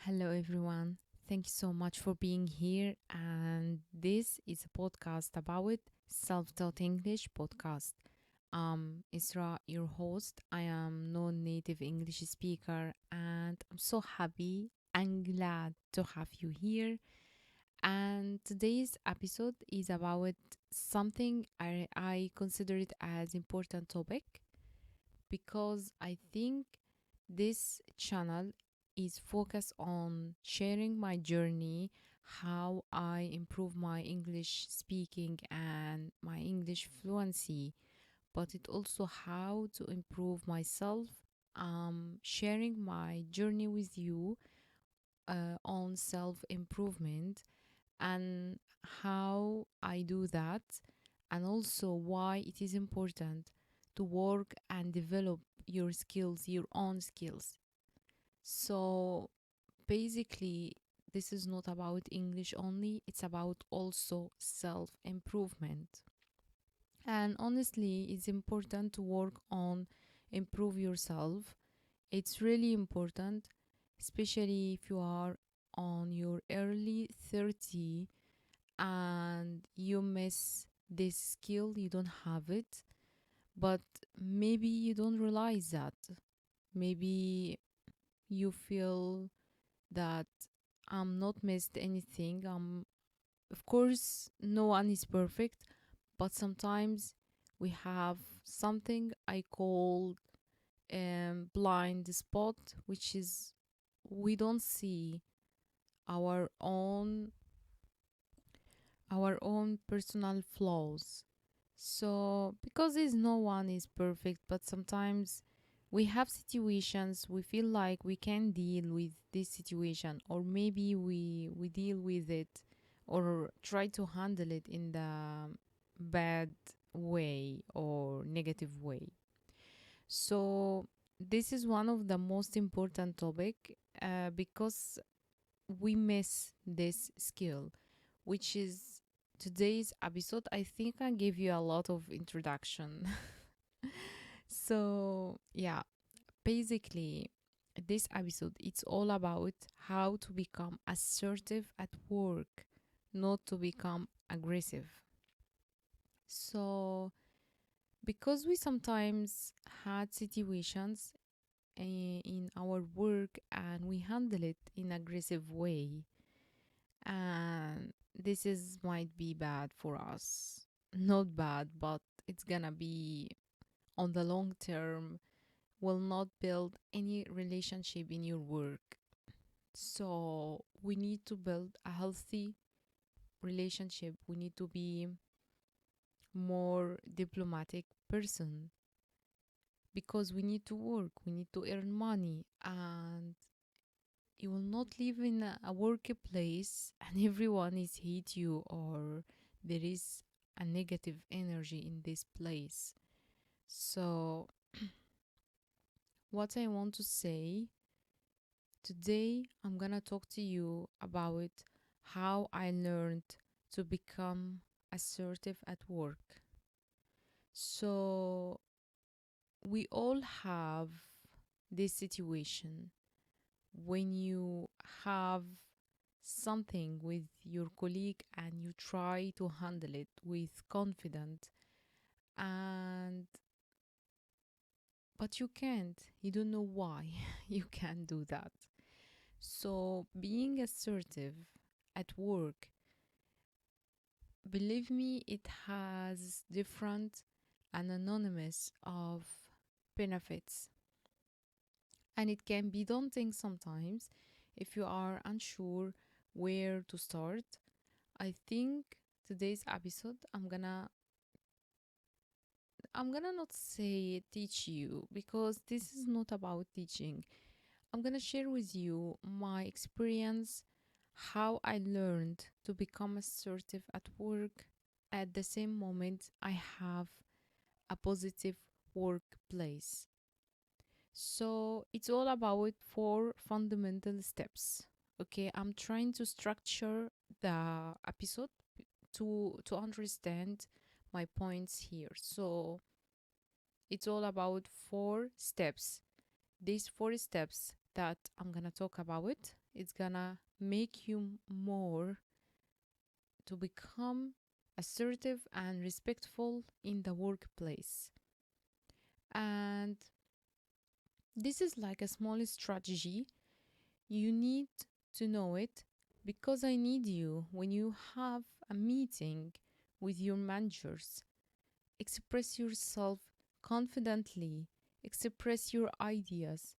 Hello, everyone. Thank you so much for being here. And this is a podcast about self taught English podcast. Isra, your host. I am non native English speaker, and I'm so happy and glad to have you here. And today's episode is about something I consider it as important topic because I think this channel is focused on sharing my journey, how I improve my English speaking and my English fluency, but it also how to improve myself. Sharing my journey with you on self improvement and how I do that, and also why it is important to work and develop your skills, your own skills. So basically, this is not about English only, it's about also self improvement. And honestly, it's important to work on improve yourself. It's really important, especially if you are on your early 30 and you miss this skill, you don't have it, but maybe you don't realize that. Maybe you feel that I'm not missed anything. Of course, no one is perfect, but sometimes we have something I call blind spot, which is we don't see our own personal flaws. So because there's no one is perfect, but sometimes we have situations we feel like we can deal with this situation, or maybe we deal with it or try to handle it in the bad way or negative way. So this is one of the most important topic because we miss this skill, which is today's episode. I think I gave you a lot of introduction. So, yeah, basically, this episode it's all about how to become assertive at work, not to become aggressive. So, because we sometimes had situations in our work and we handle it in aggressive way, and this is might be bad for us, not bad, but it's gonna be on the long term will not build any relationship in your work. So we need to build a healthy relationship. We need to be more diplomatic person because we need to work, we need to earn money, and you will not live in a workplace and everyone is hate you or there is a negative energy in this place. So what I want to say today, I'm gonna talk to you about how I learned to become assertive at work. So we all have this situation when you have something with your colleague and you try to handle it with confidence, and but you can't, you don't know why you can't do that. So being assertive at work, believe me, it has different and anonymous of benefits, and it can be daunting sometimes if you are unsure where to start. I think today's episode I'm gonna not say teach you because this is not about teaching. I'm gonna share with you my experience, how I learned to become assertive at work. At the same moment, I have a positive workplace. So it's all about four fundamental steps. Okay, I'm trying to structure the episode to understand my points here. So it's all about four steps. These four steps that I'm gonna talk about, It's gonna make you more to become assertive and respectful in the workplace. And this is like a small strategy. You need to know it because I need you when you have a meeting with your managers. Express yourself confidently, express your ideas,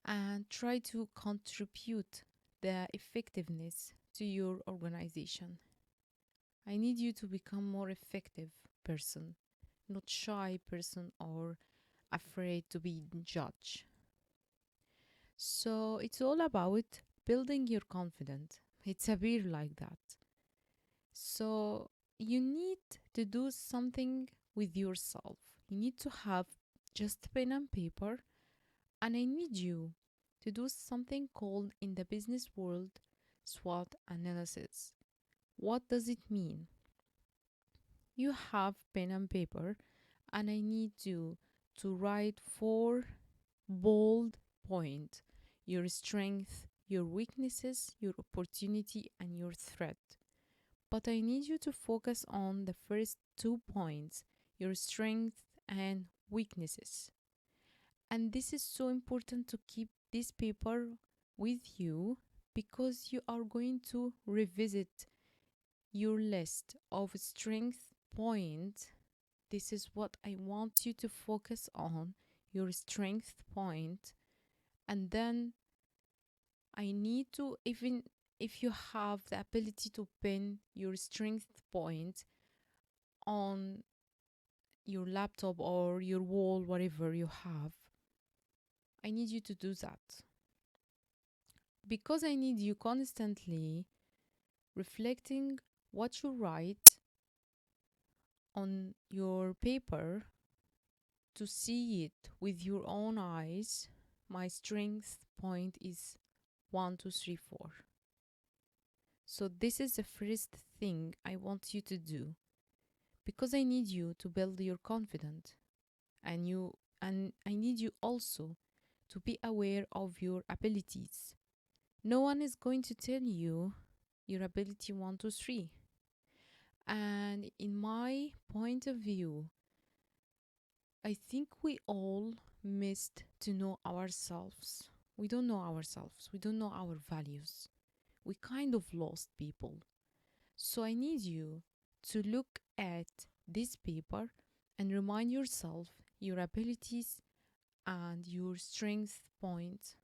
and try to contribute the effectiveness to your organization. I need you to become more effective person, not shy person or afraid to be judged. So it's all about building your confidence. It's a bit like that. So you need to do something with yourself. You need to have just pen and paper, and I need you to do something called in the business world SWOT analysis. What does it mean? You have pen and paper, and I need you to write four bold points: your strength, your weaknesses, your opportunity, and your threat. But I need you to focus on the first 2 points: your strength and weaknesses. And this is so important to keep this paper with you because you are going to revisit your list of strength points. This is what I want you to focus on, your strength point. And then I need to, even if you have the ability to pin your strength point on your laptop or your wall, whatever you have, I need you to do that. Because I need you constantly reflecting what you write on your paper to see it with your own eyes. My strength point is 1, 2, 3, 4. So this is the first thing I want you to do because I need you to build your confidence, and I need you also to be aware of your abilities. No one is going to tell you your ability 1, 2, 3. And in my point of view, I think we all missed to know ourselves. We don't know ourselves. We don't know our values. We kind of lost people. So I need you to look at this paper and remind yourself your abilities and your strength points.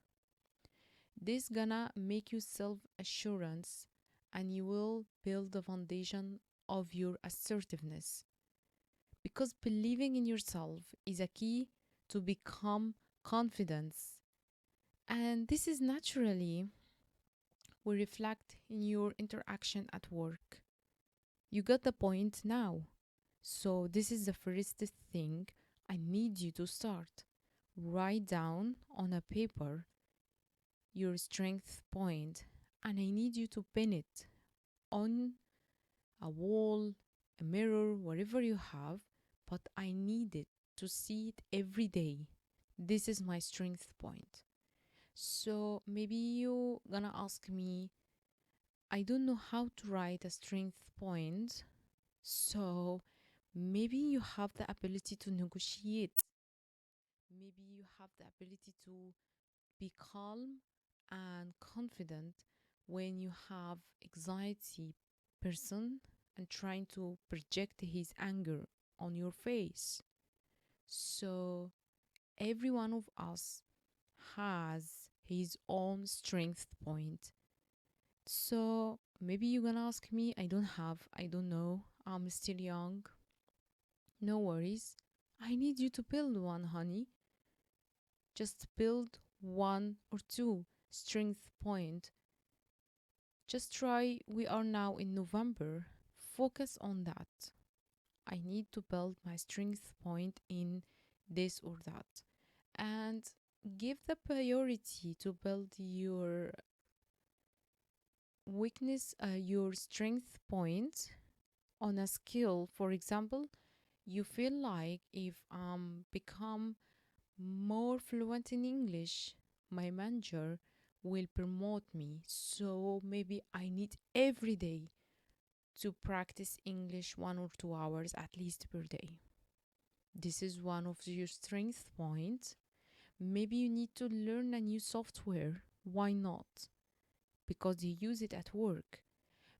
This gonna make you self-assurance, and you will build the foundation of your assertiveness. Because believing in yourself is a key to become confidence. And this is naturally will reflect in your interaction at work. You got the point now. So this is the first thing I need you to start. Write down on a paper your strength point, and I need you to pin it on a wall, a mirror, whatever you have, but I need it to see it every day. This is my strength point. So maybe you gonna ask me, I don't know how to write a strength point. So maybe you have the ability to negotiate. Maybe you have the ability to be calm and confident when you have anxiety person and trying to project his anger on your face. So every one of us has his own strength point. So maybe you're gonna ask me, I don't know, I'm still young. No worries. I need you to build one, honey. Just build 1 or 2 strength point. Just try, we are now in November. Focus on that. I need to build my strength point in this or that. And give the priority to build your weakness, your strength point on a skill. For example, you feel like if become more fluent in English, my manager will promote me. So maybe I need every day to practice English 1 or 2 hours at least per day. This is one of your strength points. Maybe you need to learn a new software. Why not? Because you use it at work.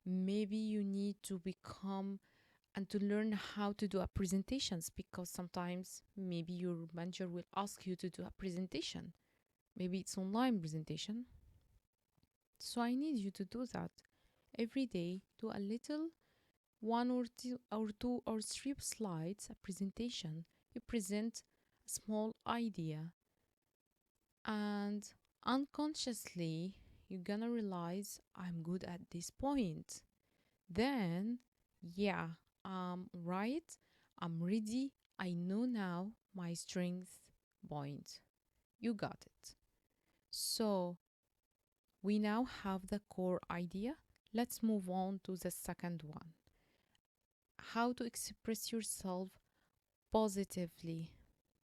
Maybe you need to become and to learn how to do a presentations because sometimes maybe your manager will ask you to do a presentation. Maybe it's online presentation. So I need you to do that every day. Do a little 1 or 2 or 3 slides, a presentation. You present a small idea, and unconsciously you're gonna realize I'm good at this point. Then, yeah, right, I'm ready. I know now my strength point. You got it. So, we now have the core idea. Let's move on to the second one, how to express yourself positively.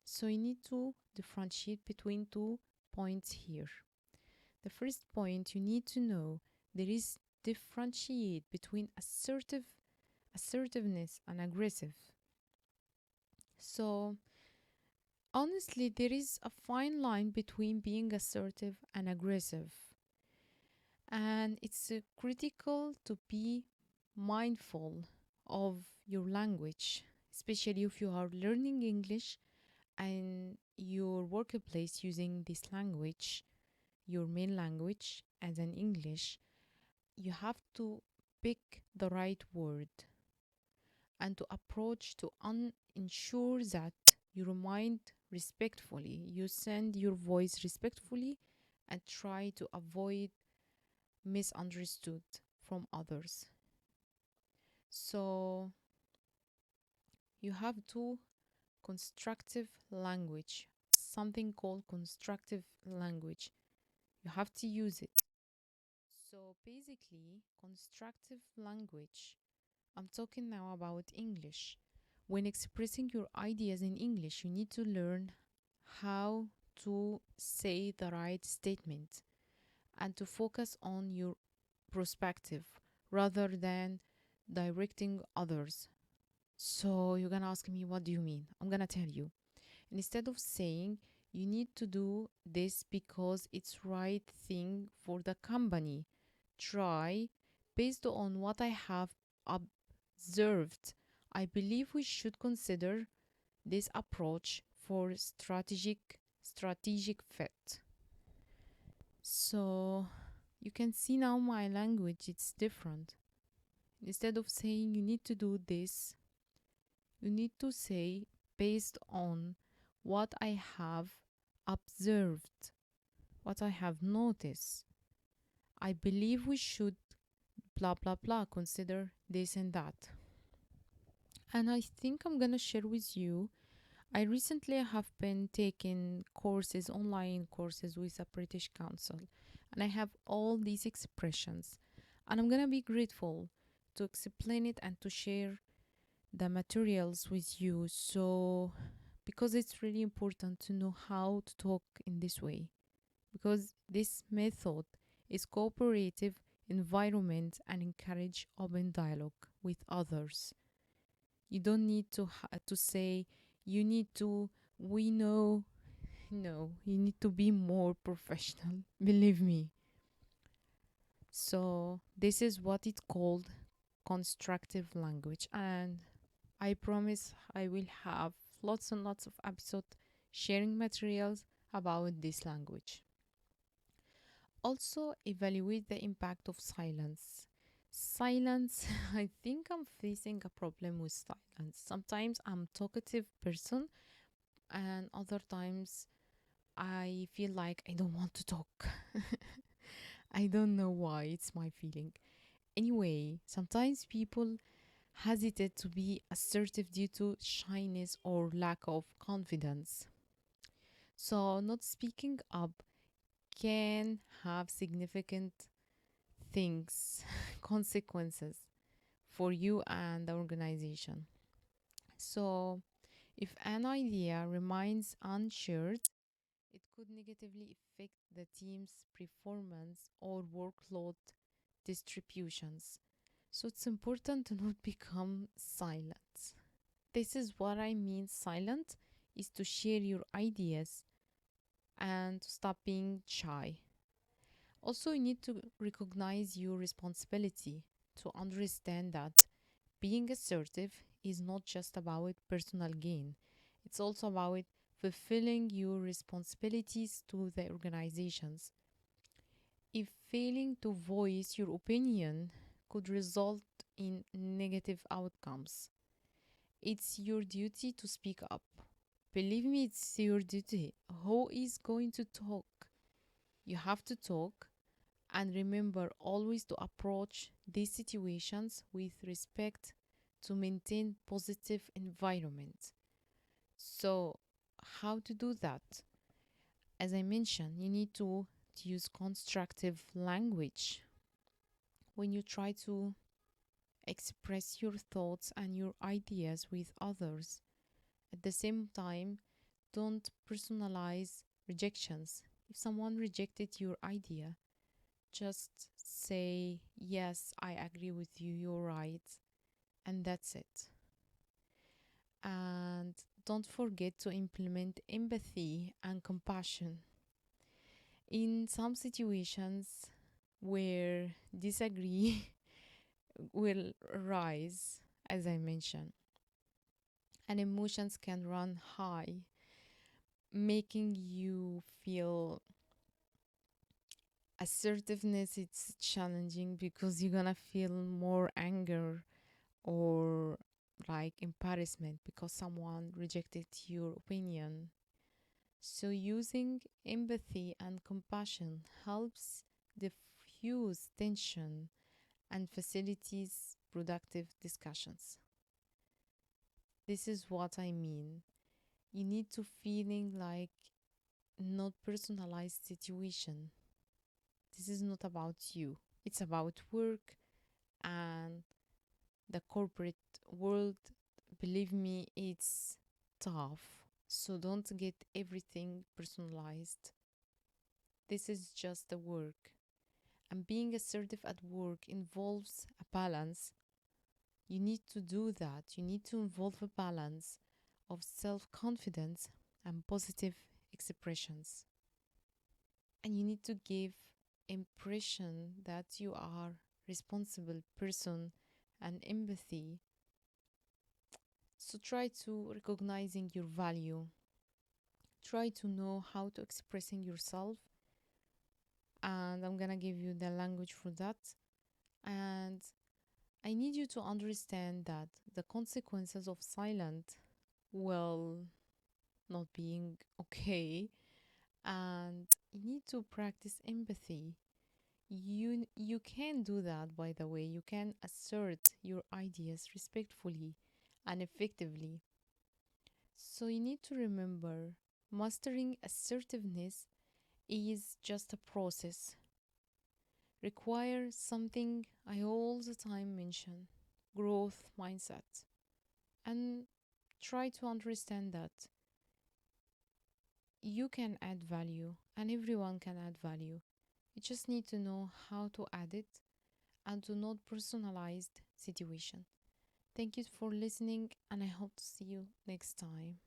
So, you need to differentiate between 2 points here. The first point you need to know, there is differentiate between assertiveness and aggressive. So, honestly, there is a fine line between being assertive and aggressive, and it's critical to be mindful of your language, especially if you are learning English and your workplace using this language, your main language as an English. You have to pick the right word and to approach to ensure that you remind respectfully, you send your voice respectfully, and try to avoid misunderstood from others. So you have to constructive language, something called constructive language. You have to use it. So basically, constructive language, I'm talking now about English. When expressing your ideas in English, you need to learn how to say the right statement and to focus on your perspective rather than directing others. So you're gonna ask me, what do you mean? I'm gonna tell you. Instead of saying you need to do this because it's right thing for the company, try based on what I have observed. I believe we should consider this approach for strategic fit. So you can see now my language, it's different. Instead of saying you need to do this, you need to say based on what I have observed, what I have noticed. I believe we should blah blah blah consider this and that. And I think I'm gonna share with you. I recently have been taking courses, online courses with a British Council, and I have all these expressions. And I'm gonna be grateful to explain it and to share the materials with you. So, because it's really important to know how to talk in this way, because this method is cooperative environment and encourage open dialogue with others. You don't need to say you need to we know. No, you need to be more professional. Believe me. So this is what it's called constructive language, and I promise I will have lots and lots of episodes sharing materials about this language. Also, evaluate the impact of silence. Silence, I think I'm facing a problem with silence. Sometimes I'm a talkative person, and other times I feel like I don't want to talk. I don't know why, it's my feeling. Anyway, sometimes people hesitate to be assertive due to shyness or lack of confidence. So, not speaking up can have significant things, consequences for you and the organization. So, if an idea remains unshared, it could negatively affect the team's performance or workload distributions. So it's important to not become silent. This is what I mean silent is to share your ideas and to stop being shy. Also, you need to recognize your responsibility to understand that being assertive is not just about personal gain, it's also about fulfilling your responsibilities to the organizations. If failing to voice your opinion could result in negative outcomes, it's your duty to speak up. Believe me, it's your duty. Who is going to talk? You have to talk, and remember always to approach these situations with respect to maintain positive environment. So, how to do that? As I mentioned, you need to use constructive language when you try to express your thoughts and your ideas with others. At the same time, don't personalize rejections. If someone rejected your idea, just say, yes, I agree with you, you're right, and that's it. And don't forget to implement empathy and compassion. In some situations where disagree will rise, as I mentioned, and emotions can run high, making you feel assertiveness. It's challenging because you're gonna feel more anger or like embarrassment because someone rejected your opinion. So using empathy and compassion helps diffuse tension and facilitates productive discussions. This is what I mean. You need to feeling like not personalized situation. This is not about you. It's about work and the corporate world. Believe me, it's tough. So don't get everything personalized. This is just the work. And being assertive at work involves a balance. You need to do that. You need to involve a balance of self confidence and positive expressions. And you need to give impression that you are responsible person and empathy. So try to recognizing your value. Try to know how to expressing yourself, and I'm gonna give you the language for that. And I need you to understand that the consequences of silent will not being okay, and you need to practice empathy. You can do that, by the way. You can assert your ideas respectfully and effectively. So you need to remember mastering assertiveness is just a process. Requires something I all the time mention, growth mindset. And try to understand that you can add value and everyone can add value. You just need to know how to add it and to not personalized situation. Thank you for listening, and I hope to see you next time.